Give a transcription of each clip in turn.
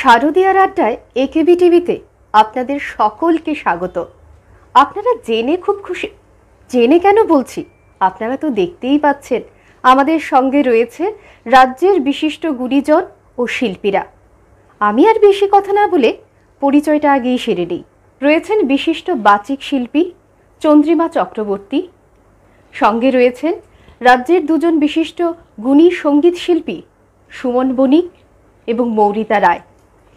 শারদিয়ার আড্ডায় একেবি টিভিতে আপনাদের সকলকে স্বাগত। আপনারা জেনে খুব খুশি। জেনে কেন বলছি, আপনারা তো দেখতেই পাচ্ছেন আমাদের সঙ্গে রয়েছে রাজ্যের বিশিষ্ট গুণীজন ও শিল্পীরা। আমি আর বেশি কথা না বলে পরিচয়টা আগেই সেরে নিই। রয়েছেন বিশিষ্ট বাচিক শিল্পী চন্দ্রিমা চক্রবর্তী, সঙ্গে রয়েছেন রাজ্যের দুজন বিশিষ্ট গুণী সঙ্গীত শিল্পী সুমন বণিক এবং মৌরিতা রায়।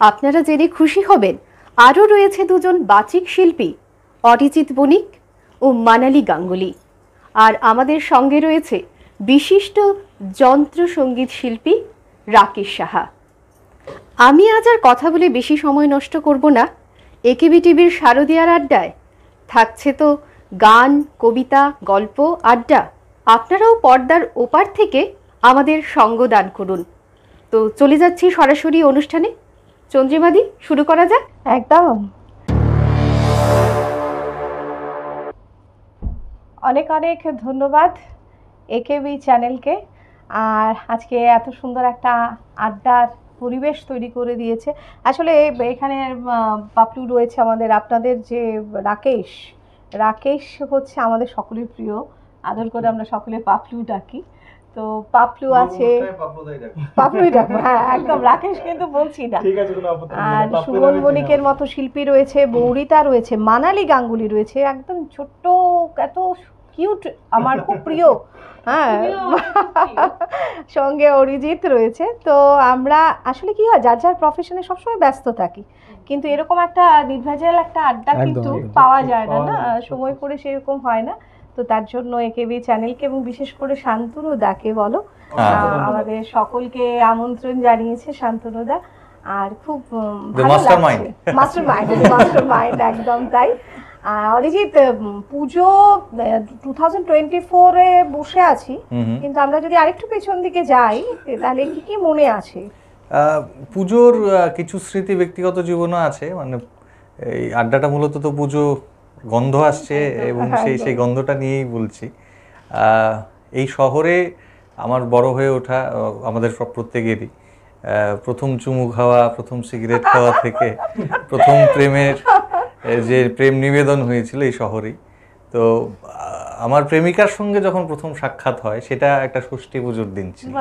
আপনারা জেনে খুশি হবেন আরও রয়েছে দুজন বাচিক শিল্পী অরিজিৎ বণিক ও মানালি গাঙ্গুলি। আর আমাদের সঙ্গে রয়েছে বিশিষ্ট যন্ত্র সঙ্গীত শিল্পী রাকেশ সাহা। আমি আজ আর কথা বলে বেশি সময় নষ্ট করব না। একেবি টিভির শারদিয়ার আড্ডায় থাকছে তো গান, কবিতা, গল্প, আড্ডা। আপনারাও পর্দার ওপার থেকে আমাদের সঙ্গ দান করুন। তো চলে যাচ্ছি সরাসরি অনুষ্ঠানে। চন্দ্রিমাদি, শুরু করা যাক। একদম। অনেক অনেক ধন্যবাদ একেবি চ্যানেলকে। আর আজকে এত সুন্দর একটা আড্ডার পরিবেশ তৈরি করে দিয়েছে। আসলে এখানে পাপলু রয়েছে আমাদের, আপনাদের যে রাকেশ হচ্ছে আমাদের সকলের প্রিয়, আদর করে আমরা সকলে পাপলু ডাকি। তো পাপলু আছে, পাপলুই ডাকবো, হ্যাঁ একদম, রাকেশ কিন্তু বলছি না। আর সুমন বণিকের মতো শিল্পী রয়েছে, মৌরিতা রয়েছে, মানালি গাঙ্গুলি রয়েছে, একদম ছোট্ট, এত কিউট, আমার খুব প্রিয়, হ্যাঁ, সঙ্গে অরিজিৎ রয়েছে। তো আমরা আসলে কি হয়, যার যার প্রফেশনে সবসময় ব্যস্ত থাকি, কিন্তু এরকম একটা নির্ভেজাল একটা আড্ডা কিন্তু পাওয়া যায় না, না সময় করে সেরকম হয় না। তো তার জন্য একেবি চ্যানেলকে এবং বিশেষ করে শান্তনুদাকে বলো, আমাদের সকলকে আমন্ত্রণ জানিয়েছে শান্তনুদা। আর খুব ভালো লাগছে, মাস্টারমাইন্ড একদম তাই। অরিজিৎ, পুজো 2024-এ বসে আছি, কিন্তু আমরা যদি আরেকটু পেছন দিকে যাই তাহলে কি কি মনে আছে? পুজোর কিছু স্মৃতি ব্যক্তিগত জীবনও আছে। মানে এই আড্ডাটা মূলত তো পুজো গন্ধ আসছে এবং সেই গন্ধটা নিয়েই বলছি। এই শহরে আমার বড় হয়ে ওঠা, আমাদের সব প্রত্যেকেরই প্রথম চুমু খাওয়া, প্রথম সিগারেট খাওয়া থেকে প্রথম প্রেমের যে প্রেম নিবেদন হয়েছিল এই শহরেই। তো আমার প্রেমিকার সঙ্গে যখন প্রথম সাক্ষাৎ হয় সেটা একটা ষষ্ঠী পুজোর দিন ছিল।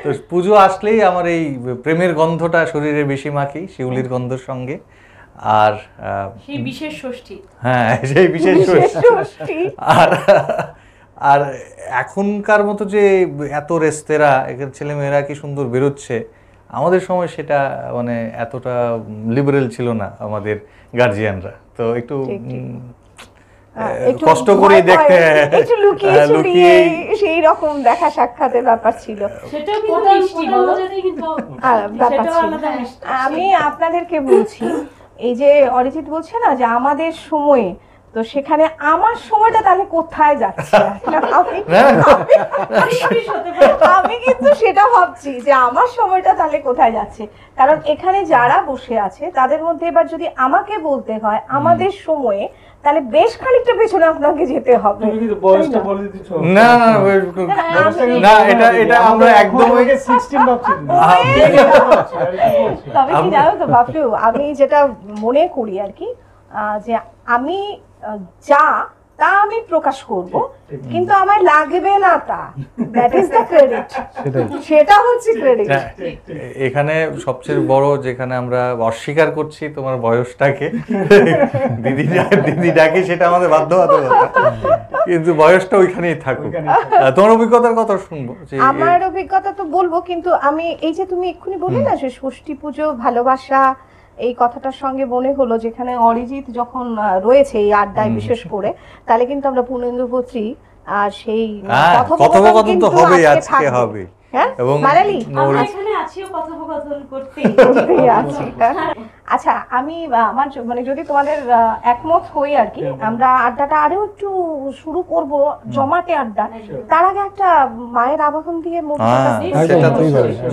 তো পুজো আসলেই আমার এই প্রেমের গন্ধটা শরীরে বেশি মাখি, শিউলির গন্ধের সঙ্গে। আর সেই বিশেষ ষষ্ঠী, হ্যাঁ সেই বিশেষ ষষ্ঠী। আর এখনকার মতো যে এত রেস্তেরা, এখানে ছেলেমেয়েরা কি সুন্দর বেরোচ্ছে, আমাদের সময় সেটা মানে এতটা লিবারেল ছিল না আমাদের গার্জিয়ানরা। তো একটু কষ্ট করে দেখতে, একটু লুকিয়ে সেই রকম দেখা সাক্ষাতের ব্যাপার ছিল। আমি আপনাদেরকে বলছি, এই যে অরিজিৎ বলছে না যে আমাদের সময়ে, তো সেখানে আমার সময়টা তাহলে কোথায় যাচ্ছে? আমি কিন্তু সেটা ভাবছি যে আমার সময়টা তাহলে কোথায় যাচ্ছে। কারণ এখানে যারা বসে আছে তাদের মধ্যে এবার যদি আমাকে বলতে হয় আমাদের সময়ে, তাহলে বেশ খানিকটা পেছনে আপনাকে যেতে হবে। না না, এটা আমরা একদম তবে কি জানো তো বাপলু, আমি যেটা মনে করি আর কি, যে আমি তা আমি প্রকাশ করব, কিন্তু আমার লাগবে না তা, দ্যাট ইজ দ্য ক্রেডিট, সেটা হচ্ছে ক্রেডিট। এখানে সবচেয়ে বড় যেখানে আমরা অস্বীকার করছি তোমার বয়সটাকে, দিদি ডাকি, সেটা আমাদের বাধ্যবাধকতা, কিন্তু বয়সটা ওইখানেই থাকুক। তোমার অভিজ্ঞতার কথা শুনবো। আমার অভিজ্ঞতা তো বলবো, কিন্তু আমি এই যে তুমি এক্ষুনি বললে না যে ষষ্ঠী পুজো ভালোবাসা, এই কথাটার সঙ্গে মনে হলো যেখানে অরিজিৎ যখন রয়েছে এই আড্ডায় বিশেষ করে, তাহলে কিন্তু আমরা পূর্ণেন্দু পত্রী আর সেই কথোপকথন তো হবেই, আজকে হবে। এবং আচ্ছা, আমি আমার মানে যদি তোমাদের একমত হই আর কি, আমরা আড্ডাটা আরো একটু শুরু করব, জমাটে আড্ডা। তার আগে একটা মায়ের আবাহন দিয়ে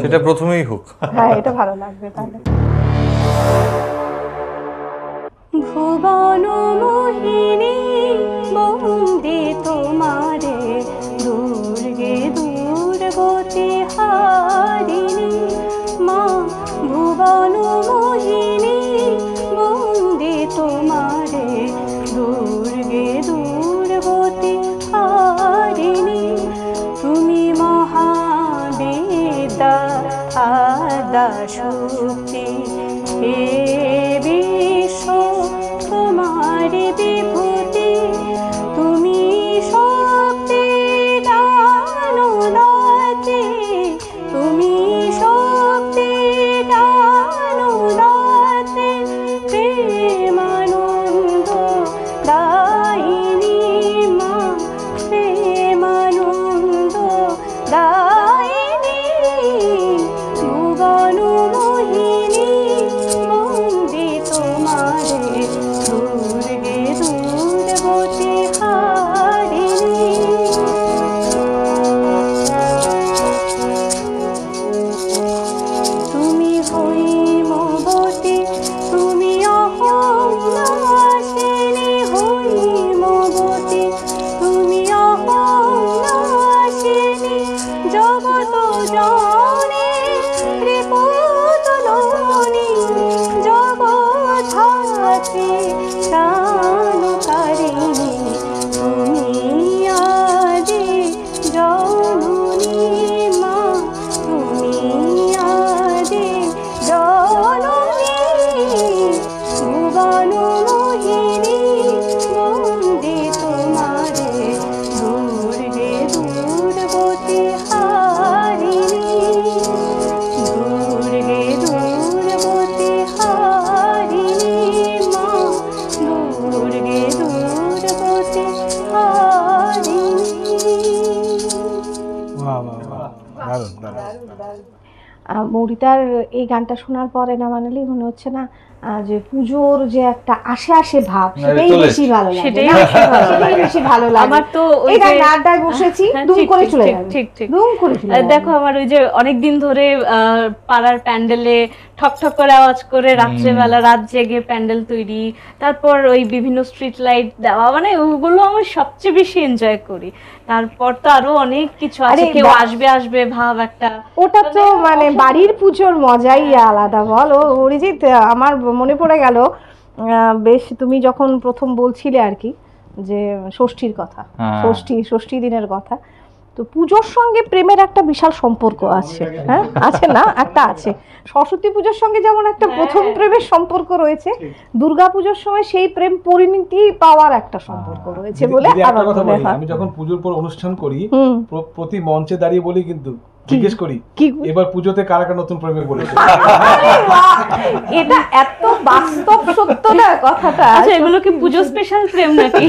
সেটা প্রথমেই হোক। হ্যাঁ, এটা ভালো লাগবে তাহলে। ভুবন মোহিনী বন্দে তোমারে, দুর্গে দুর্গতি হারিণী মা শক্তি, হে বিশ্ব তোমার বিভূতি, তুমি শক্তি দানদাত্রী, তুমি শক্তি দানদাত্রী, প্রেমানন্দ দায়িনী মা, প্রেমানন্দ দায়িনী, ভুবন মোহিনী বন্দে তোমারে, দুর্গে দুর্গতি হারিণী। তুমি হৈমবতী, তুমি অহংনাশিনী, হৈমবতী তুমি অহংনাশিনী, জগত জনে ত্রিপুতলনী, জগদ্ধাত্রী প্রাণকারিণী, তুমি আদি জননী মা, তুমি আদি জননী, ভুবন মোহিনী বন্দে তোমারে, দুর্গে দুর্গতি হারিণী, দুর্গে দুর্গতি হারিণী মা, দুর্গে দুর্গতি হারিণী। মৌরিতার এই গানটা শোনার পরে না মানালি মনে হচ্ছে না যে পুজোর যে একটা আশে আশে ভাব সেটাই বেশি ভালো লাগে, সেটাই না? বেশি ভালো সেটাই বেশি ভালো লাগে। আমার তো ওই এই যে আড্ডায় বসেছি, হ্যাঁ, দুম ঠিক, করে ঠিক, চলে ঠিক, যাবে, ঠিক, ঠিক। দুম করে চলে যাবে। দেখো আমার ওই যে অনেকদিন ধরে পাড়ার প্যান্ডেলে ঠক ঠক করে আওয়াজ করে রাত্রেবেলা রাত জেগে প্যান্ডেল তৈরি, তারপর ওই বিভিন্ন স্ট্রিট লাইট দেওয়া, মানে ওগুলো আমি সবচেয়ে বেশি এনজয় করি। তারপর তো আরো অনেক কিছু আছে, আরে কেউ আসবে আসবে ভাব একটা, ওটা তো মানে বাড়ির পুজোর মজাই আলাদা। বলো অরিজিৎ, আমার মনে পড়ে গেল বেশ তুমি যখন প্রথম বলছিলে আর কি যে ষষ্ঠীর কথা, ষষ্ঠী দিনের কথা, তো পুজোর সঙ্গে প্রেমের একটা বিশাল সম্পর্ক আছে, হ্যাঁ আছে না, একটা আছে। সরস্বতী পুজোর সঙ্গে যেমন একটা প্রথম প্রেমের সম্পর্ক রয়েছে, দুর্গা পুজোর সময় সেই প্রেম পরিণতি পাওয়ার একটা সম্পর্ক রয়েছে বলে আমার মনে হয়। আমি যখন পুজোর পর অনুষ্ঠান করি প্রতি মঞ্চে দাঁড়িয়ে বলি, কিন্তু জিজ্ঞেস করি এবার পুজোতে কারা কারা নতুন প্রেমে বলেছে। এটা এত বাস্তব সত্য না কথাটা। আচ্ছা এগুলো কি পুজো স্পেশাল প্রেম নাকি?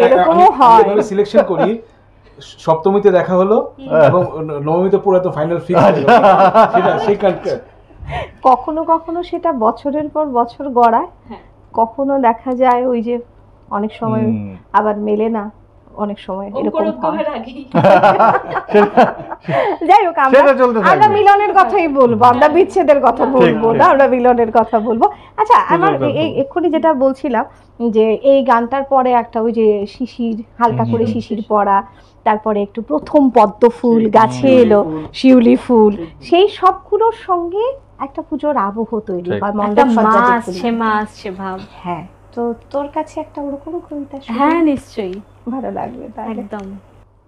এরকমও হয়। সিলেকশন করি, সপ্তমীতে দেখা হলো এবং নবমীতে পুরো তো ফাইনাল ফিক্স সেটা সেই কালচার। কখনো কখনো সেটা বছরের পর বছর গড়ায়, কখনো দেখা যায় ওই যে অনেক সময় আবার মেলে না, অনেক সময় এরকম হয়। যাই হোক আমরা মিলনের কথাই বলবো, আমরা বিচ্ছেদের কথা বলবো না, আমরা মিলনের কথা বলবো। আচ্ছা আমার এই এক্ষুনি যেটা বলছিলাম যে এই গানটার পরে একটা ওই যে শিশির, হালকা করে শিশির পড়া, তারপরে একটু প্রথম পদ্ম ফুল গাছে এলো, শিউলি ফুল, সেই সবগুলোর সঙ্গে একটা পুজোর আবহ তৈরি হয়, মণ্ডপ সজ্জা দেখতে মা আসছে ভাব। হ্যাঁ, তো তোর কাছে একটা ওরকম কবিতা হ্যাঁ নিশ্চয়ই ভালো লাগবে তাহলে। একদম।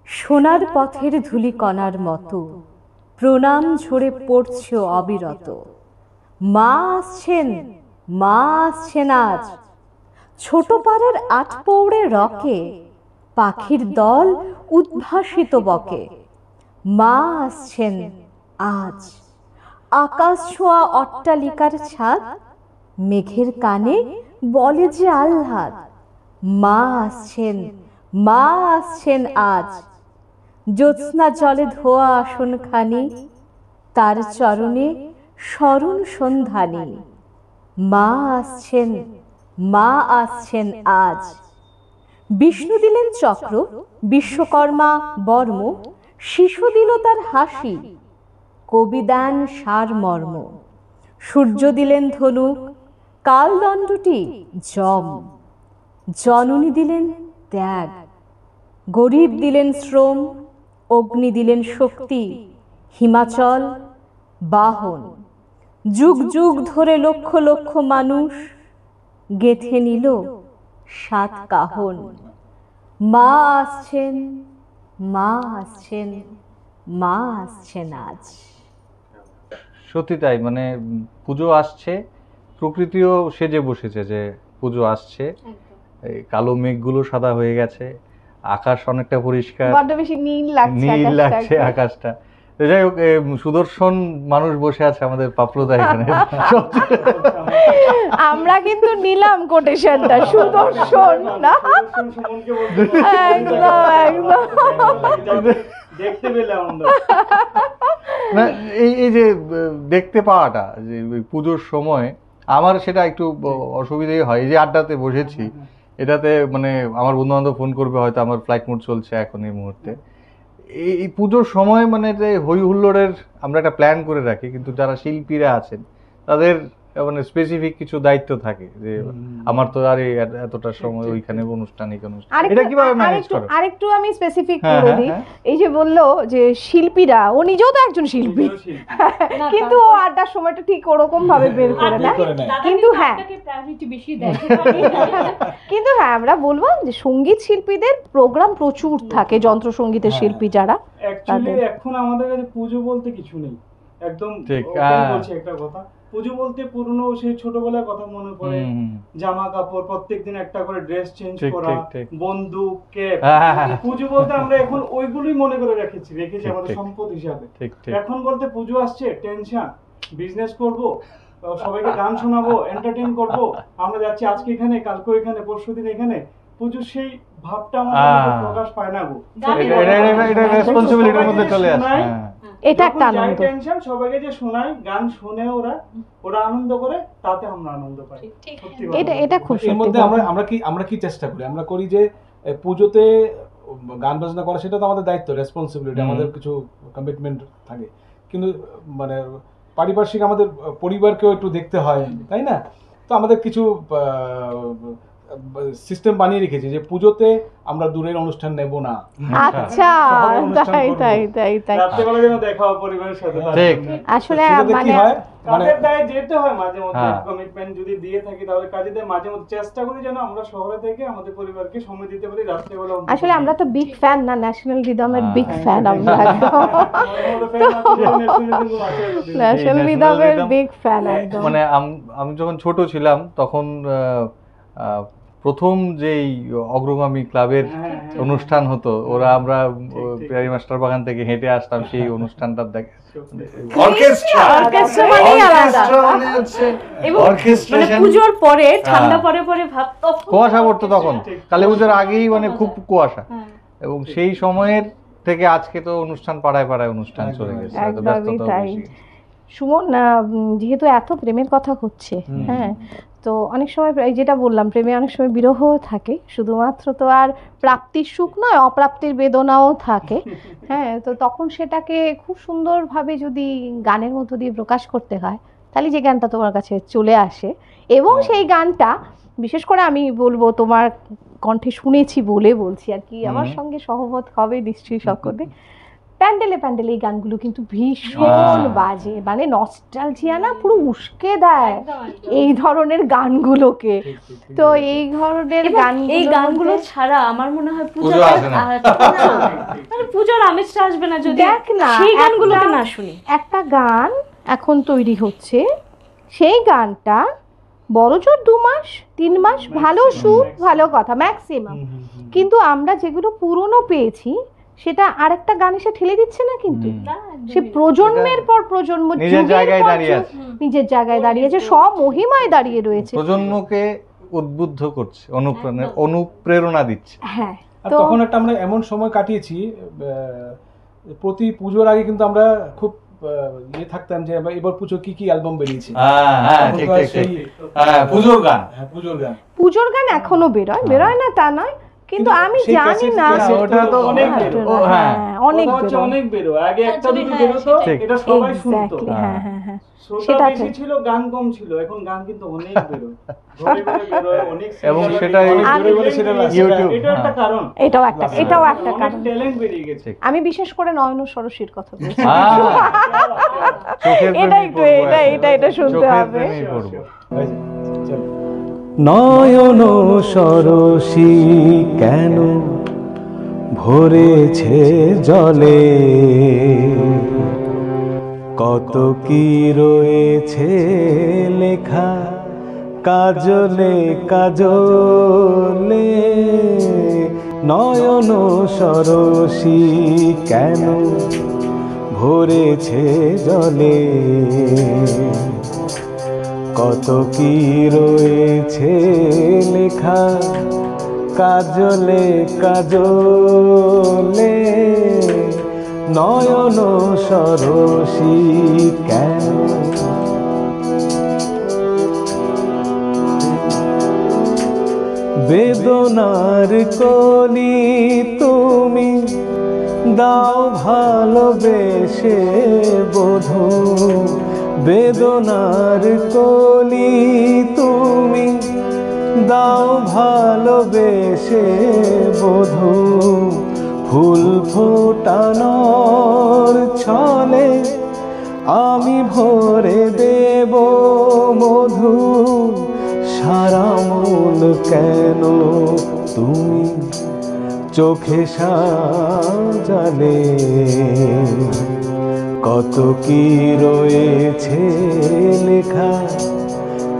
সোনার পথের ধুলি কণার মতো প্রণাম ঝরে পড়ছে অবিরত, মা আসছেন, মা আসছেন আজ, ছোট পাড়ের আট পৌড়ে রকে পাখির দল উদ্ভাসিত বকে, মা আসছেন আজ। আকাশ ছোঁয়া অট্টালিকার ছাদ মেঘের কানে বলে যে আহ্লাদ, মা আসছেন, মা আসছেন আজ। জ্যোৎস্না জলে ধোয়া আসনখানি তার চরণে স্মরণ সন্ধানী, মা আসছেন, মা আসছেন আজ। বিষ্ণু দিলেন চক্র, বিশ্বকর্মা বর্ম, শিশু দিল তার হাসি, কবি দেন সারমর্ম। সূর্য দিলেন ধনুক, কালদণ্ডটি যম, জননী দিলেন ত্যাগ, গরিব দিলেন শ্রম, অগ্নি দিলেন শক্তি, হিমাচল বাহন। যুগ যুগ ধরে লক্ষ লক্ষ মানুষ গেঁথে নিল সাত কাহন, মা আসছেন, মা আসছেন, মা আসছেন আজ। সত্যি তাই, মানে পুজো আসছে, প্রকৃতিও সেজে বসেছে যে পুজো আসছে। এই কালো মেঘগুলো সাদা হয়ে গেছে, আকাশ অনেকটা পরিষ্কার, বড্ড বেশি নীল লাগছে নীল লাগছে আকাশটাকে। আকাশটা। তো যাই হোক, সুদর্শন মানুষ বসে আছে আমাদের পাপলুদা এখানে। আমরা কিন্তু নিলাম কোটেশনটা, সুদর্শন না, একদম একদম। দেখতে পেলাম আমরা। না, এই যে দেখতে পাওয়াটা যে ওই পুজোর সময় আমার সেটা একটু অসুবিধাই হয়। এই যে আড্ডাতে বসেছি, এটাতে মানে আমার বন্ধু বান্ধব ফোন করবে, হয়তো আমার ফ্লাইট মোড চলছে এখন এই মুহূর্তে। এই পুজোর সময় মানে যে হই হুল্লোড়ের আমরা একটা প্ল্যান করে রাখি, কিন্তু যারা শিল্পীরা আছেন তাদের মানে স্পেসিফিক কিছু দায়িত্ব থাকে যে আমার তো আরে এতটা সময় ওইখানে অনুষ্ঠান, এই অনুষ্ঠান, এটা কিভাবে ম্যানেজ করো? আরেকটু আমি স্পেসিফিক হ্যাঁ, করে হ্যাঁ, দিই। হ্যাঁ। এই যে বললো যে শিল্পীরা, ও নিজেও তো একজন শিল্পী, কিন্তু ও আড্ডার সময়টা ঠিক ওরকম ভাবে বের করে না। কিন্তু হ্যাঁ, কিন্তু হ্যাঁ আমরা বলবো যে সঙ্গীত শিল্পীদের প্রোগ্রাম প্রচুর থাকে, যন্ত্র সঙ্গীতের শিল্পী যারা। অ্যাকচুয়ালি এখন আমাদের কাছে পুজো বলতে কিছু নেই, একদম ঠিক, open বলছি একটা কথা। পুজো বলতে পুরনো সেই ছোটবেলার কথা মনে পড়ে, জামা কাপড় প্রত্যেকদিন একটা করে ড্রেস চেঞ্জ ঠিক, করা, ঠিক, ঠিক। বন্দুক, ক্যাপ। হ্যাঁ। পুজো বলতে আমরা এখন ওইগুলোই মনে করে রেখেছি ঠিক, আমাদের ঠিক। সম্পদ হিসাবে। ঠিক ঠিক। এখন বলতে পুজো আসছে, টেনশন, বিজনেস করব, সবাইকে গান শোনাবো, এন্টারটেইন করব, আমরা যাচ্ছি আজকে এখানে, কালকে এখানে, পরশুদিন এখানে। পুজোর সেই ভাবটা আমাদের মধ্যে প্রকাশ পায় না গো। এটা রেসপন্সিবিলিটির মধ্যে চলে আসে। এটা একটা আনন্দ। টেনশন, সবাইকে যে শোনাই, গান শুনে ওরা আনন্দ করে, তাতে আমরা আনন্দ পাই। সত্যি কথা। এটা খুব এর সত্যি মধ্যে কথা। আমরা কি চেষ্টা করি, আমরা করি যে পুজোতে গান বাজনা করা, সেটা তো আমাদের দায়িত্ব, রেসপন্সিবিলিটি, আমাদের কিছু কমিটমেন্ট থাকে, কিন্তু মানে পারিপার্শ্বিক আমাদের পরিবারকেও একটু দেখতে হয়, তাই না? তো আমাদের কিছু সিস্টেম বানিয়ে রেখেছি যে পুজোতে আমরা দূরের অনুষ্ঠান নেব না। আচ্ছা, শহরে অনুষ্ঠান তাই করবো। তাই তাই তাই। রাত্রেবেলা যেন দেখা হয় পরিবারের সাথে। ঠিক। আসলে সেটাতে কি মানে হয়, মানে কাজের দায়ে যেতে হয় মাঝে মধ্যে, হ্যাঁ। কমিটমেন্ট যদি দিয়ে থাকি তাহলে কাজের দায়ে মাঝে মধ্যে চেষ্টা করি যেন আমরা শহরে থেকে আমাদের পরিবারকে সময় দিতে পারি রাত্রেবেলা। আসলে আমরা তো বিগ ফ্যান না, ন্যাশনাল রিদমের বিগ হ্যাঁ। ফ্যান আমরা একদম। National National রিদমের Rhythm- big fan একদম। মানে আমি যখন ছোট ছিলাম তখন প্রথম যেই অগ্রগামী ক্লাবের অনুষ্ঠান হতো, আমরা পিয়ারি মাস্টার বাগান থেকে হেঁটে আসতাম সেই অনুষ্ঠানটা দেখে। অর্কেস্ট্রা মানেই আলাদা। এবং অর্কেস্ট্রা মানে পুজোর পরে ঠান্ডা পরে পরে ভাব, তখন কুয়াশা পড়তো তখন, কালী পুজোর আগেই মানে খুব কুয়াশা, এবং সেই সময়ের থেকে আজকে তো অনুষ্ঠান পাড়ায় পাড়ায় অনুষ্ঠান চলে গেছে, হয়তো একদমই ব্যস্ততাও তাই। বেশি। সুমন, যেহেতু এত প্রেমের কথা হচ্ছে, হ্যাঁ, তো অনেক সময় এই যেটা বললাম, প্রেমে অনেক সময় বিরহ থাকে, শুধুমাত্র তো আর প্রাপ্তির সুখ নয়, অপ্রাপ্তির বেদনাও থাকে। হ্যাঁ, তো তখন সেটাকে খুব সুন্দরভাবে যদি গানের মধ্য দিয়ে প্রকাশ করতে হয়, তাহলে যে গানটা তোমার কাছে চলে আসে, এবং সেই গানটা বিশেষ করে আমি বলবো তোমার কণ্ঠে শুনেছি বলে বলছি আর কি, আমার সঙ্গে সহমত হবে নিশ্চয়ই সকলে, প্যান্ডেলে প্যান্ডেলে এই গানগুলো কিন্তু ভীষণ বাজে, মানে নস্টালজিয়া না, পুরো উস্কে দেয় এই ধরনের গানগুলোকে। তো এই ধরনের গান, এই গানগুলো ছাড়া আমার মনে হয় পুজো আসবে না। মানে পুজোর আমেজটা আসবে না যদি দেখ না, সেই গানগুলোকে না শুনি। একটা গান এখন তৈরি হচ্ছে, সেই গানটা বড়জোর 2 মাস 3 মাস ভালো সুর ভালো কথা ম্যাক্সিমাম, কিন্তু আমরা যেগুলো পুরনো পেয়েছি সেটা আরেকটা গান এসে ঠেলে দিচ্ছে না, কিন্তু সে প্রজন্মের পর প্রজন্ম নিজের যুগের জায়গায় পর দাঁড়িয়ে যুগ আছে। নিজের জায়গায় দাঁড়িয়েছে, সব মহিমায় দাঁড়িয়ে রয়েছে। প্রজন্মকে উদ্বুদ্ধ করছে, অনুপ্রেরণা দিচ্ছে। হ্যাঁ, আর তো তখন একটা আমরা এমন সময় কাটিয়েছি, প্রতি পুজোর আগে কিন্তু আমরা খুব থাকতাম যে এবার পুজো কি অ্যালবাম বেরিয়েছে। ঠিক ঠিক ঠিক। পুজোর গান, পুজোর গান এখনো বেরোয় না তা নয়, কিন্তু আমি সেই জানি cassette না, cassette ওটা তো অনেক হ্যাঁ, অনেক অনেক বেরো, আগে একটা দুটো বেরোতো, ঠিক। এটা সবাই শুনতো। এক্স্যাক্টলি, হ্যাঁ হ্যাঁ হ্যাঁ, শ্রোতা সেটা তো। বেশি ছিল, গান কম ছিল, এখন গান কিন্তু অনেক বেরো, ঘরে ঘরে বেরোয়, অনেক এবং singer সেটা অনেক আমি- বেরোয় বলে সেটা ইউটিউব, এটা একটা কারণ, এটাও একটা অনেক কারণ। ট্যালেন্ট বেরিয়ে গেছে। আমি বিশেষ করে নয়ন সরসীর কথা বলছি, চোখের এটা একটু এটা শুনতে হবে। নয়ন সরসী কেন ভরেছে জলে, কত কি রয়েছে লেখা কাজলে কাজলে, নয়ন সরসী কেন ভরেছে জলে, কত কি রয়েছে লেখা কাজলে কাজলে, নয়ন সরসী কেন। বেদনার কলি তুমি দাও ভালোবেসে বধূ, বেদনার কলি তুমি দাও ভালোবেসে বধূ, ফুল ফোটানোর ছলে আমি ভরে দেব মধু, সারা মন কেন তুমি চোখে সাজালে, কত কি রয়েছে লেখা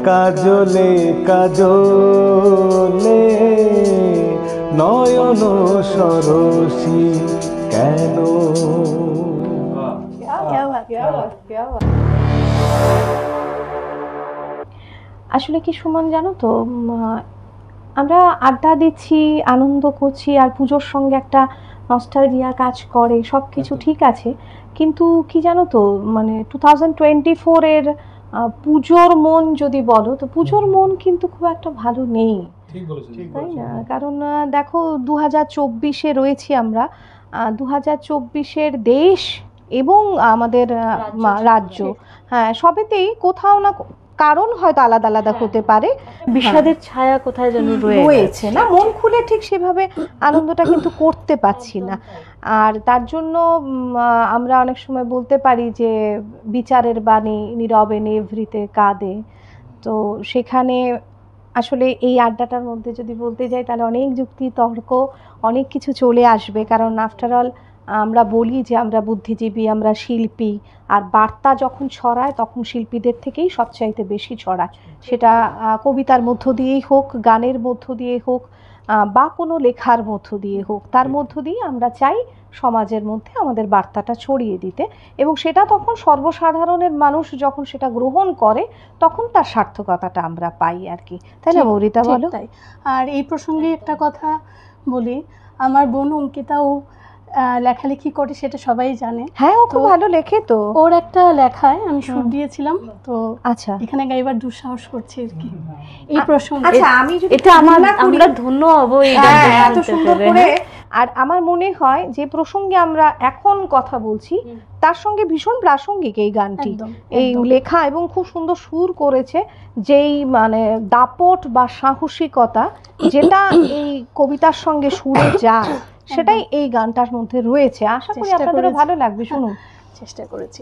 কাজলে কাজলে, নয়ন সরসী কেন। আসলে কি সুমন জানো তো, আমরা আড্ডা দিচ্ছি, আনন্দ করছি, আর পুজোর সঙ্গে একটা নস্টালজিয়া কাজ করে, সব কিছু ঠিক আছে, কিন্তু কি জানো তো, মানে 2024-এর পুজোর মন যদি বলো তো পুজোর মন কিন্তু খুব একটা ভালো নেই, তাই না? কারণ দেখো 2024-এ রয়েছি আমরা, 2024-এর দেশ এবং আমাদের রাজ্য, হ্যাঁ সবেতেই কোথাও না কারণ হয়তো আলাদা আলাদা হতে পারে, বিষাদের ছায়া কোথায় যেন রয়েছে না, মন খুলে ঠিক সেভাবে আনন্দটা কিন্তু করতে পারছি না। আর তার জন্য আমরা অনেক সময় বলতে পারি যে বিচারের বাণী নীরবে নেভৃতে কাঁদে, তো সেখানে আসলে এই আড্ডাটার মধ্যে যদি বলতে যাই তাহলে অনেক যুক্তি তর্ক অনেক কিছু চলে আসবে, কারণ আফটার অল আমরা বলি যে আমরা বুদ্ধিজীবী, আমরা শিল্পী, আর বার্তা যখন ছড়ায় তখন শিল্পীদের থেকেই সবচাইতে বেশি ছড়ায়, সেটা কবিতার মধ্য দিয়েই হোক, গানের মধ্য দিয়ে হোক, বা কোনো লেখার মধ্য দিয়ে হোক, তার মধ্য দিয়ে আমরা চাই সমাজের মধ্যে আমাদের বার্তাটা ছড়িয়ে দিতে, এবং সেটা তখন সর্বসাধারণের মানুষ যখন সেটা গ্রহণ করে তখন তার সার্থকতাটা আমরা পাই আর কি, তাই না মৌরিতা বলো? তাই। আর এই প্রসঙ্গে একটা কথা বলি, আমার বোন অঙ্কিতাও লেখালেখি করে, সেটা সবাই জানে। হ্যাঁ, ও খুব ভালো লেখে, তো ওর একটা লেখায় আমি সুর দিয়েছিলাম, তো আচ্ছা এখানে গাইবার দুঃসাহস করছি আর কি এই প্রসঙ্গে। আচ্ছা, আমি যদি এটা আমরা ধন্য হব এই এত সুন্দর করে। আর আমার মনে হয় যে প্রসঙ্গে আমরা এখন কথা বলছি তার সঙ্গে ভীষণ প্রাসঙ্গিক এই গানটি, এই লেখা, এবং খুব সুন্দর সুর করেছে, যেই মানে দাপট বা সাহসিকতা যেটা এই কবিতার সঙ্গে সুরে যায় সেটাই এই গানটার মধ্যে রয়েছে। আশা করি আপনাদেরও ভালো লাগবে, শুনুন। চেষ্টা করেছি।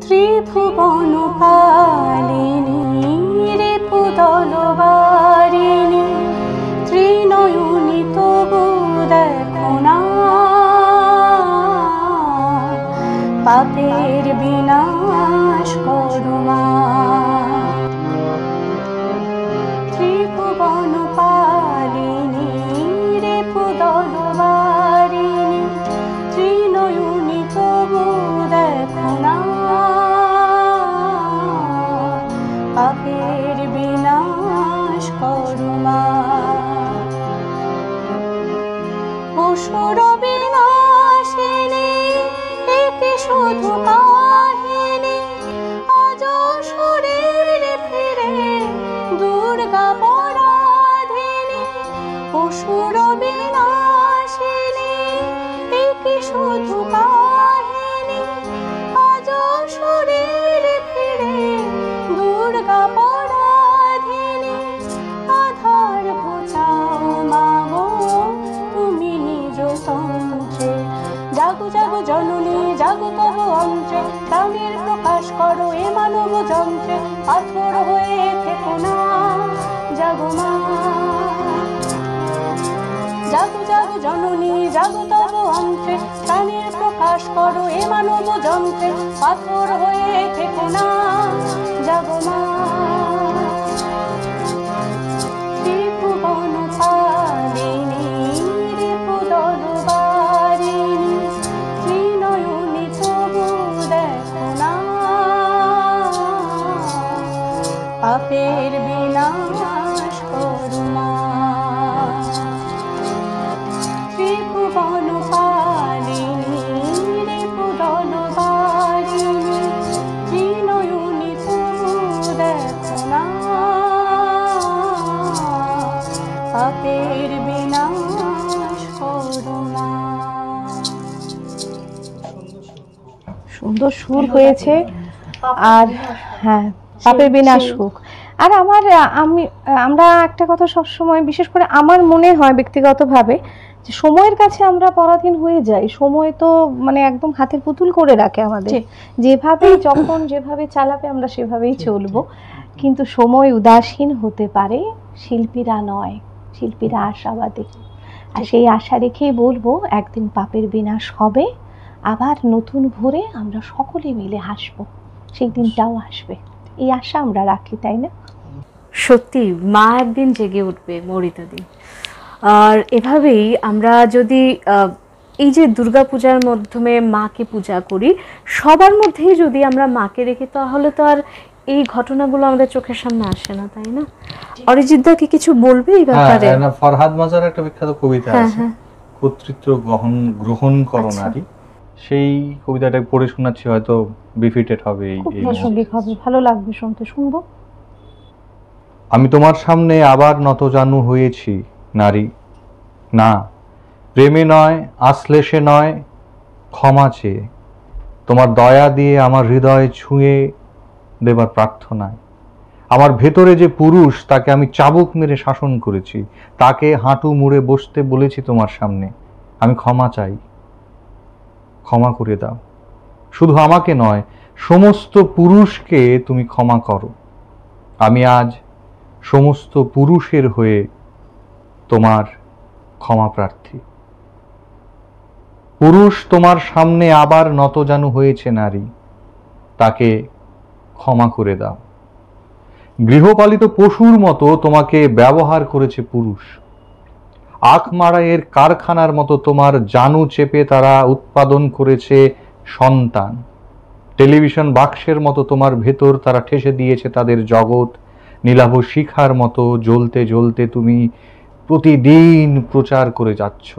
ত্রিভুবন পালিনী রিপুদলবারিণী, ত্রিনয়নী তবু দেখো না, পাপের বিনাশ করো মা। ত্রিভুবন পালিনী রিপুদলবারিণী, ত্রিনয়নী তবু দেখো না, পাপের বিনাশ করো মা। অসুর বিনাশিনী একে শুধু কাহিনী, আজ শরীর ফিরে দুর্গা পরাধিনী। অসুর বিনাশিনী একে শুধু কাহিনী, আজ শরীর ফিরে দুর্গা পরাধিনী। আধার ঘোচাও মাগো তুমি নিজ তন্ত্রে, জাগো জাগো জননী জাগো তবু অন্ত্রে, প্রাণের প্রকাশ করো এ মানব যন্ত্রে। পাথর হয়ে থেকো না জাগো মা, জাগো জাগো জননী জাগো তব অন্ত্রে, প্রাণের প্রকাশ করো এ মানব যন্ত্রে, পাথর হয়ে থেকো না জাগো মা। ত্রিভুবন পালিনী রিপুদল বারিণী, ত্রিনয়নী তবু দেখো না, পাপের বিনাশ করো মা। ত্রিভুবন পালিনী রিপুদল বারিণী, ত্রিনয়নী তবু দেখো না, পাপের বিনাশ করো মা। সুন্দর সুর হয়েছে। আর হ্যাঁ, পাপের বিনাশ হোক। আর আমরা একটা কথা সবসময়, বিশেষ করে আমার মনে হয় ব্যক্তিগতভাবে, যে সময়ের কাছে আমরা পরাধীন হয়ে যাই। সময় তো মানে একদম হাতের পুতুল করে রাখে আমাদের, যেভাবে যখন যেভাবে চালাবে আমরা সেভাবেই চলবো। কিন্তু সময় উদাসীন হতে পারে, শিল্পীরা নয়, শিল্পীরা আশাবাদী। আর সেই আশা রেখেই বলবো, একদিন পাপের বিনাশ হবে, আবার নতুন ভোরে আমরা সকলে মিলে হাসবো, সেই দিনটাও আসবে, এই আশা আমরা রাখি, তাই না? সত্যি মা একদিন জেগে উঠবে, মরিত দিন। আর এভাবেই আমরা যদি এই যে দুর্গাপূজার মাধ্যমে মাকে পূজা করি, সবার মধ্যেই যদি আমরা মাকে রেখে, তাহলে তো আর এই ঘটনাগুলো আমাদের চোখের সামনে আসে না, তাই না? অরিজিৎ দা কি কিছু বলবে এই ব্যাপারে? হ্যাঁ, ফরহাদ মাজার একটা বিখ্যাত কবিতা আছে, কর্তৃত্ব গ্রহণ করো নারী। সেই কবিতাটা পড়ে শোনাচ্ছি, হয়তো বিফিটেড হবে এই প্রাসঙ্গিক হবে, ভালো লাগবে শুনতে, শুনবো। আমি তোমার সামনে আবার নতজানু হয়েছি নারী, না প্রেমে নয়, আশ্লেষে নয়, ক্ষমা চেয়ে তোমার দয়া দিয়ে আমার হৃদয় ছুঁয়ে দেবার প্রার্থনায়। আমার ভেতরে যে পুরুষ, তাকে আমি চাবুক মেরে শাসন করেছি, তাকে হাঁটু মুড়ে বসতে বলেছি তোমার সামনে। আমি ক্ষমা চাই, ক্ষমা করে দাও। শুধু আমাকে নয়, সমস্ত পুরুষকে তুমি ক্ষমা করো। আমি আজ সমস্ত পুরুষের হয়ে তোমার ক্ষমা প্রার্থী। পুরুষ তোমার সামনে আবার নতজানু হয়েছে নারী, তাকে ক্ষমা করে দাও। গৃহপালিত পশুর মতো তোমাকে ব্যবহার করেছে পুরুষ। আখ মাড়াইয়ের কারখানার মতো তোমার জানু চেপে তারা উৎপাদন করেছে সন্তান। টেলিভিশন বাক্সের মতো তোমার ভেতর তারা ঠেসে দিয়েছে তাদের জগৎ। নীলাভ শিখার মতো জ্বলতে জ্বলতে তুমি প্রতিদিন প্রচার করে যাচ্ছ।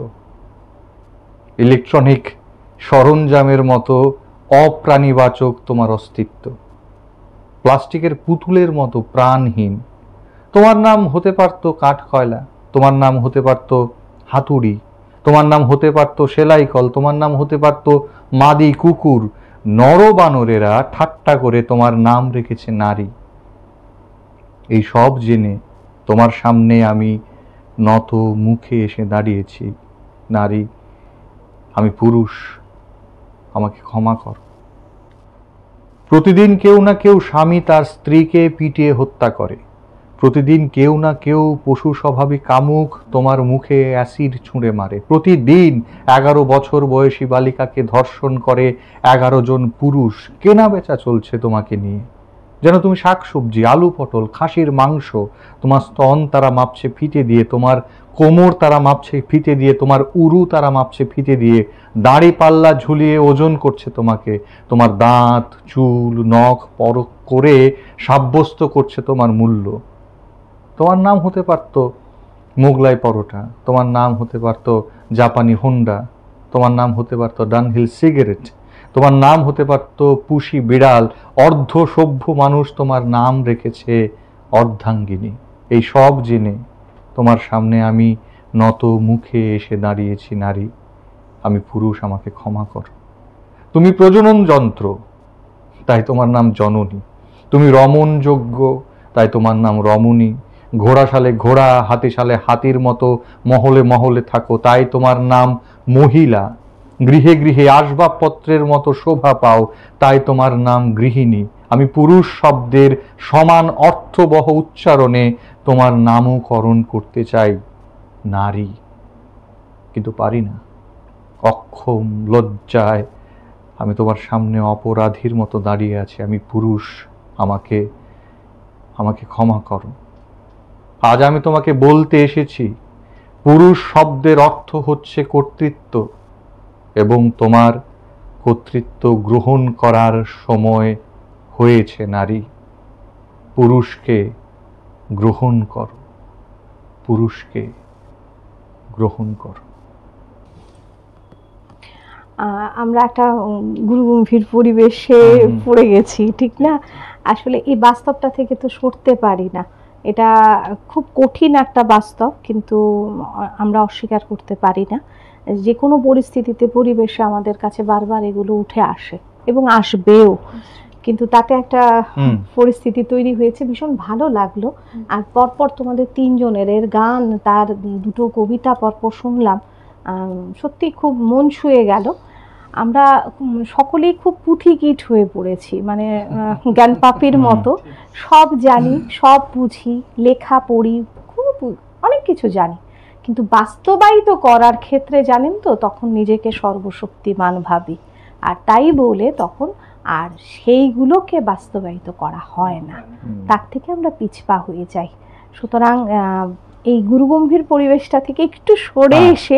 ইলেকট্রনিক সরঞ্জামের মতো অপ্রাণীবাচক তোমার অস্তিত্ব, প্লাস্টিকের পুতুলের মতো প্রাণহীন। তোমার নাম হতে পারত কাঠকয়লা, তোমার নাম হতে পারত হাতুড়ি, তোমার নাম হতে পারত সেলাই কল, তোমার নাম হতে পারত মাদি কুকুর। নরবানরেরা ঠাট্টা করে তোমার নাম রেখেছে নারী। এই সব জেনে তোমার সামনে আমি নত মুখে এসে দাঁড়িয়েছি নারী, আমি পুরুষ, আমাকে ক্ষমা কর। প্রতিদিন কেউ না কেউ স্বামী তার স্ত্রীকে পিটিয়ে হত্যা করে। প্রতিদিন কেউ না কেউ পশু স্বভাবী কামুক তোমার মুখে অ্যাসিড ছুঁড়ে মারে। প্রতিদিন 11 বছর বয়সী বালিকাকে ধর্ষণ করে 11 জন পুরুষ। কেনা বেচা চলছে তোমাকে নিয়ে, যেন তুমি শাকসবজি, আলু পটল, খাসির মাংস। তোমার স্তন তারা মাপছে ফিতে দিয়ে, তোমার কোমর তারা মাপছে ফিতে দিয়ে, তোমার উরু তারা মাপছে ফিতে দিয়ে, দাড়ি পাল্লা ঝুলিয়ে ওজন করছে তোমাকে। তোমার দাঁত, চুল, নখ পরখ করে সাব্যস্ত করছে তোমার মূল্য। তোমার নাম হতে পারত মোগলাই পরোটা, তোমার নাম হতে পারত জাপানি হোন্ডা, তোমার নাম হতে পারত ডানহিল সিগারেট, তোমার নাম হতে পারত পুষি বিড়াল। অর্ধ সভ্য মানুষ তোমার নাম রেখেছে অর্ধাঙ্গিনী। এই সব জেনে তোমার সামনে আমি নত মুখে এসে দাঁড়িয়েছি নারী, আমি পুরুষ, আমাকে ক্ষমা কর। তুমি প্রজনন যন্ত্র, তাই তোমার নাম জননী। তুমি রমণযোগ্য, তাই তোমার নাম রমণী। ঘোড়া সালে ঘোড়া, হাতি সালে হাতির মতো মহলে মহলে থাকো, তাই তোমার নাম মহিলা। গৃহে গৃহে আসবাবপত্রের মতো শোভা পাও, তাই তোমার নাম গৃহিণী। আমি পুরুষ শব্দের সমান অর্থবহ উচ্চারণে তোমার নামকরণ করতে চাই নারী, কিন্তু পারি না। অক্ষম, লজ্জায় আমি তোমার সামনে অপরাধীর মতো দাঁড়িয়ে আছি। আমি পুরুষ, আমাকে আমাকে ক্ষমা করো। আজ আমি তোমাকে বলতে এসেছি, পুরুষ শব্দের অর্থ হচ্ছে কর্তৃত্ব, এবং তোমার কর্তৃত্ব গ্রহণ করার সময় হয়েছে নারী। পুরুষকে গ্রহণ করো, পুরুষকে গ্রহণ করো। আমরা একটা গুরুগম্ভীর পরিবেশে পড়ে গেছি, ঠিক না? আসলে এই বাস্তবটা থেকে তো সরতে পারি না। এটা খুব কঠিন একটা বাস্তব, কিন্তু আমরা অস্বীকার করতে পারি না। যে কোনো পরিস্থিতিতে, পরিবেশে আমাদের কাছে বারবার এগুলো উঠে আসে এবং আসবেও, কিন্তু তাতে একটা পরিস্থিতি তৈরি হয়েছে। ভীষণ ভালো লাগলো। আর পরপর তোমাদের তিনজনের এর গান, তার দুটো কবিতা পরপর শুনলাম, সত্যি খুব মন ছুঁয়ে গেল। আমরা সকলেই খুব পুঁথিগীট হয়ে পড়েছি, মানে জ্ঞান পাপীর মতো। সব জানি, সব বুঝি, লেখা পড়ি, খুব অনেক কিছু জানি, কিন্তু বাস্তবায়িত করার ক্ষেত্রে জানেন তো তখন নিজেকে সর্বশক্তিমান ভাবি, আর তাই বলে তখন আর সেইগুলোকে বাস্তবায়িত করা হয় না, তার থেকে আমরা পিছপা হয়ে যাই। সুতরাং এই গুরুগম্ভীর পরিবেশটা থেকে একটু সরে এসে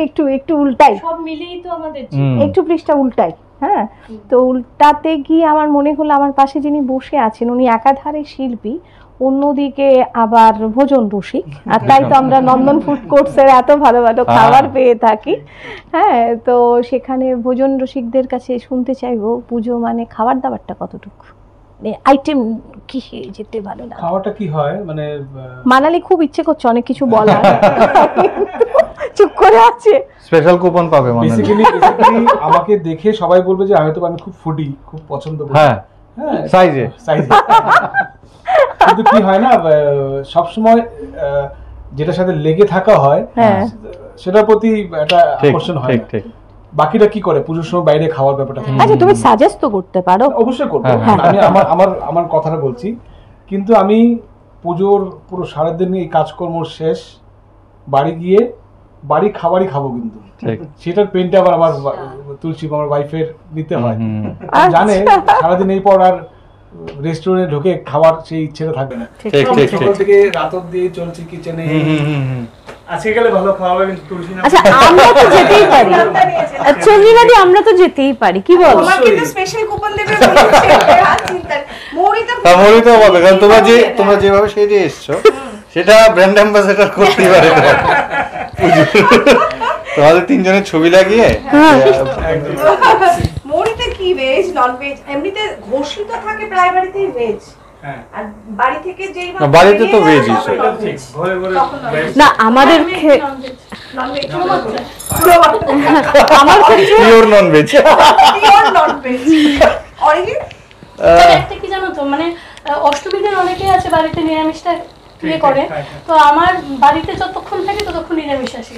একটু উল্টাই, সব মিলেই তো আমাদের একটু পৃষ্ঠা উল্টাই। হ্যাঁ, তো উল্টাতে গিয়ে আমার মনে হলো আমার পাশে যিনি বসে আছেন উনি একাধারে শিল্পী, অন্যদিকে আবার ভোজন রসিক, আর তাই তো আমরা নন্দন ফুড কোর্টসের এত ভালো ভালো খাবার পেয়ে থাকি। হ্যাঁ, তো সেখানে ভোজন রসিকদের কাছে শুনতে চাইবো, পুজো মানে খাবার দাবারটা কতটুকু, আইটেম কি যেতে ভালো লাগে, খাওয়াটা কি হয়, মানে মানালি খুব ইচ্ছে করছে অনেক কিছু বলার, চুপ করে আছে। স্পেশাল কুপন পাবে বেসিক্যালি আমাকে দেখে সবাই বলবে যে আমি খুব ফুডি, খুব পছন্দ করি। হ্যাঁ, সাইজে কিন্তু কি হয় না, সব সময় যেটার সাথে লেগে থাকা হয় সেটার প্রতি একটা আকর্ষণ হয়। ঠিক, বাকিটা কি করে পুজোর সময় বাইরে খাওয়ার ব্যাপারটা। আচ্ছা, তুমি সাজেস্ট তো করতে পারো। অবশ্যই করবো, আমি আমার কথাটা বলছি। কিন্তু আমি পুজোর পুরো সারাদিন এই কাজকর্ম শেষ বাড়ি গিয়ে বাড়ি খাবারই খাবো, কিন্তু সেটার পেনটা আবার আমার তুলসী আমার ওয়াইফের নিতে হয়। জানে সারাদিন এই পর আর রেস্টুরেন্টে ঢুকে খাবার সেই ইচ্ছেটা থাকবে না। সকাল থেকে রাত অবধি চলছে কিচেনে, আজকে গেলে ভালো খাওয়া হবে, কিন্তু তুলসী না। আচ্ছা, আমরা তো যেতেই পারি, চন্দ্রিমাদি আমরা তো যেতেই পারি, কি বল? তোমার কিন্তু স্পেশাল কুপন দেবে মৌরিতা পাবে, কারণ তোমরা যেভাবে সেজে এসছো সেটা ব্র্যান্ড অ্যাম্বাসেডর করতেই পারে। তোমাদের তিনজনের ছবি লাগিয়ে মৌরিতে কি ভেজ নন ভেজ এমনিতে ঘোষিত থাকে প্রায় বাড়িতেই ভেজ, আর বাড়ি থেকে যেই বাড়িতে তো ভেজ না, আমাদের আমার pure non veg, pure non veg. Origin একটা কি জানো তো, মানে অষ্টমীর দিন অনেকেই আছে বাড়িতে নিরামিষটা ইয়ে করে, তো আমার বাড়িতে যতক্ষণ থাকে ততক্ষণ নিরামিষ আসে।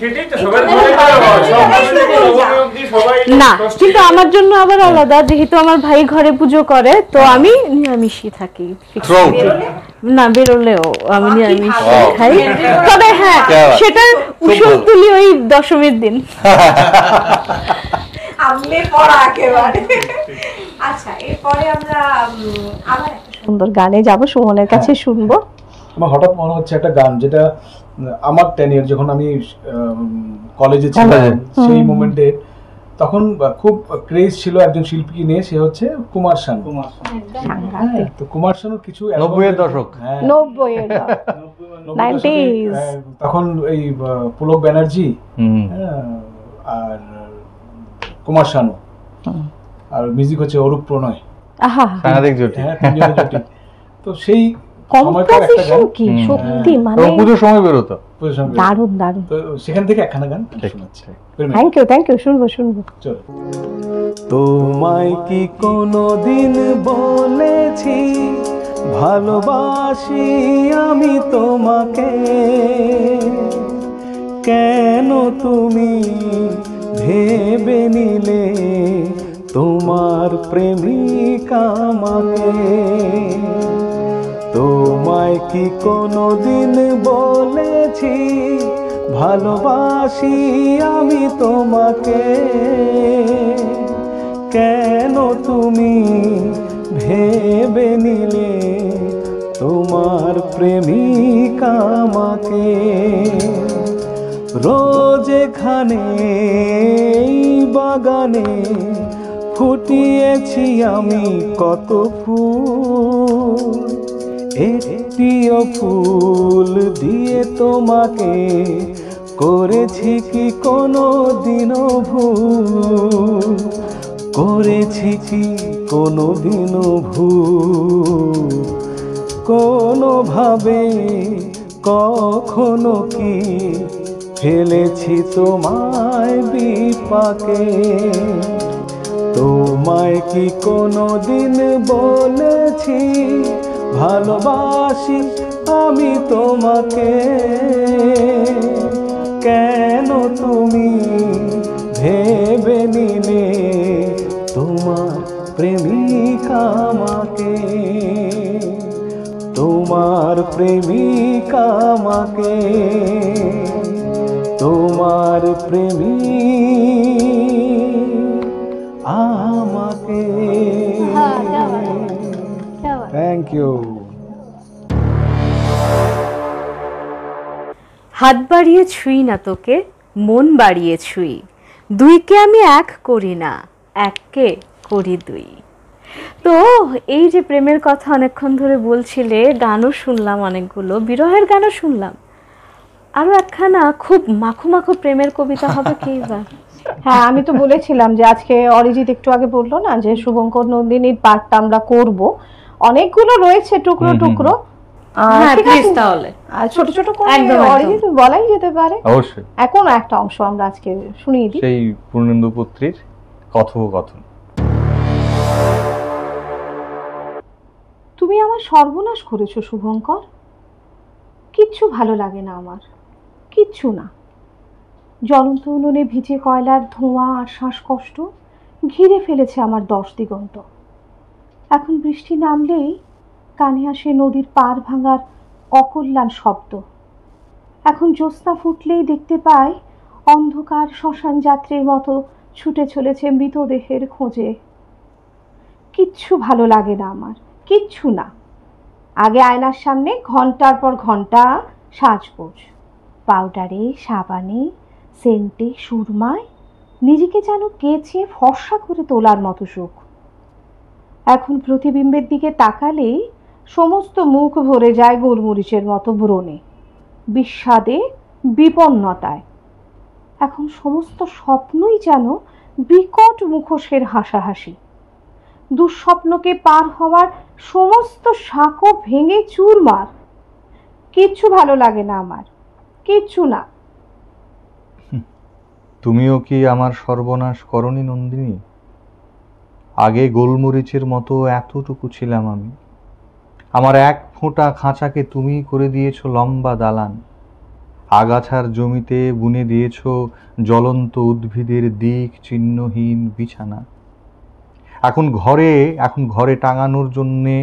না, কিন্তু আমার জন্য আবার আলাদা, যেহেতু আমার ভাই ঘরে পুজো করে তো আমি নিরামিষই থাকি। না বেরোলেও আমি নিরামিষ খাই, তবে হ্যাঁ সেটার উসুল তুলি ওই দশমীর দিন। আমলে পড়া একেবারে। আচ্ছা, এরপরে আমরা আবার একটা সুন্দর গানে যাব, সুমনের কাছে শুনবো। আমার হঠাৎ মনে হচ্ছে একটা গান, যেটা আমার 10 ইয়ার যখন আমি কলেজে ছিলাম সেই মোমেন্টে, তখন খুব ক্রেজ ছিল একজন শিল্পী নিয়ে, সে হচ্ছে কুমার শানু। তো কুমার শানুর কিছু 90 এর দশক, 90s, তখন এই পুলক ব্যানার্জি আর কুমার শানু, আর মিউজিক হচ্ছে অরূপ প্রণয়, সাংঘাতিক জুটি। তো সেই কম্পোজিশন কি সত্যি, মানে পুজোর সময় বেরোতো, দারুণ দারুণ। তো সেখান থেকে একখানা গান শোনাচ্ছি। থ্যাংক ইউ, শুনবো। চলো। তোমায় কি কোনোদিন বলেছি ভালোবাসি আমি তোমাকে? কেন তুমি ভেবে নিলে তোমার প্রেমিকা আমাকে। তোমায় কি কোনোদিন বলেছি ভালোবাসি আমি তোমাকে? কেন তুমি ভেবে নিলে তোমার প্রেমিকা আমাকে? রোজ এখানে এই বাগানে ফুটিয়েছি আমি কত ফুল, একটিও ফুল দিয়ে তোমাকে করেছি কি কোনো দিনও ভুল? করেছি কি কোনো দিনও ভুল? কোনোভাবে কখনো কি ফেলেছি তোমায় বিপাকে? তোমায় কি কোনোদিন বলেছি ভালোবাসি আমি তোমাকে? কেন তুমি ভেবে নিলে তোমার প্রেমিকা আমাকে? তোমার প্রেমিকা আমাকে, তোমার প্রেমিক আমাকে। Thank you. হাত বাড়িয়ে ছুঁই না তোকে, মন বাড়িয়ে ছুঁই, দুইকে আমি এক করি না, এককে করি দুই। তো এই যে প্রেমের কথা অনেকক্ষণ ধরে বলছিলে, গানও শুনলাম, অনেকগুলো বিরহের গানও শুনলাম, আরো একখানা খুব মাখো মাখো প্রেমের কবিতা হবে কি বা? হ্যাঁ, আমি তো বলেছিলাম যে আজকে অরিজিৎ একটু আগে বললো না যে শুভঙ্কর নন্দিনীর পার্টটা আমরা করব, অনেকগুলো রয়েছে টুকরো টুকরো। তাহলে ছোট ছোট করে অরিজিৎ বলাই যেতে পারে। অবশ্যই এখন একটা অংশ আমরা আজকে শুনিয়ে দিই, সেই পূর্ণেন্দু পুত্রীর কথোপকথন। তুমি আমার সর্বনাশ করেছো শুভঙ্কর, কিচ্ছু ভালো লাগে না আমার, কিচ্ছু না। জ্বলন্ত উনুনে ভিজে কয়লার ধোঁয়া আর শ্বাসকষ্ট ঘিরে ফেলেছে আমার 10 দিগন্ত। এখন বৃষ্টি নামলেই কানে আসে নদীর পার ভাঙার অকল্যাণ শব্দ। এখন জ্যোৎস্না ফুটলেই দেখতে পাই অন্ধকার শ্মশান যাত্রীর মতো ছুটে চলেছে মৃতদেহের খোঁজে। কিচ্ছু ভালো লাগে না আমার, কিচ্ছু না। আগে আয়নার সামনে ঘন্টার পর ঘন্টা সাজগোজ, পাউডারে, সাবানে, সেন্টে, সুরমায় নিজেকে যেন কেচে ফর্সা করে তোলার মতো সুখ। এখন প্রতিবিম্বের দিকে তাকালে সমস্ত মুখ ভরে যায় গোলমরিচের মতো ব্রণে, বিস্বাদে, বিপন্নতায়। এখন সমস্ত স্বপ্নই যেন বিকট মুখোশের হাসাহাসি। দুঃস্বপ্নকে পার হওয়ার সমস্ত সাঁকো ভেঙে চুরমার। কিচ্ছু ভালো লাগে না আমার, কিচ্ছু না। তুমিও কি আমার সর্বনাশ করনি নন্দিনী? আগে গোলমরিচের মতো এতটুকু ছিলাম আমি। আমার এক ফোঁটা খাঁচাকে তুমি করে দিয়েছ লম্বা দালান, আগাছার জমিতে বুনে দিয়েছ জ্বলন্ত উদ্ভিদের দিক চিহ্নহীন বিছানা। এখন ঘরে টাঙানোর জন্যে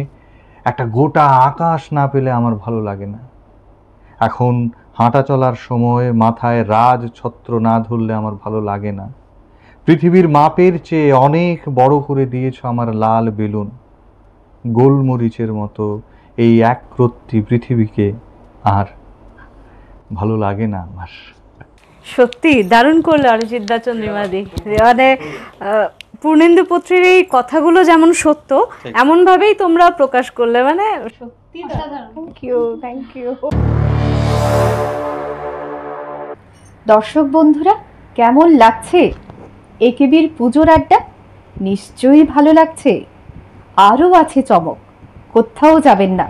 একটা গোটা আকাশ না পেলে আমার ভালো লাগে না। এখন হাঁটা চলার সময় মাথায় রাজ ছত্র না ধরলে আমার ভালো লাগে না। পৃথিবীর মাপের চেয়ে অনেক বড় করে দিয়েছ আমার লাল বেলুন। গোলমরিচের মতো এই একরত্তি পৃথিবীকে আর ভালো লাগে না আমার। সত্যি দারুণ করলো অরিজিৎ দা, চন্দ্রিমাদি। মানে পূর্ণেন্দু পুত্রের এই কথাগুলো যেমন সত্য, এমন ভাবেই তোমরা প্রকাশ করলে, মানে সত্যি থ্যাংক ইউ, থ্যাংক ইউ। দর্শক বন্ধুরা, কেমন লাগছে একেবির পুজোর আড্ডা? নিশ্চয়ই ভালো লাগছে। আরও আছে চমক, কোথাও যাবেন না।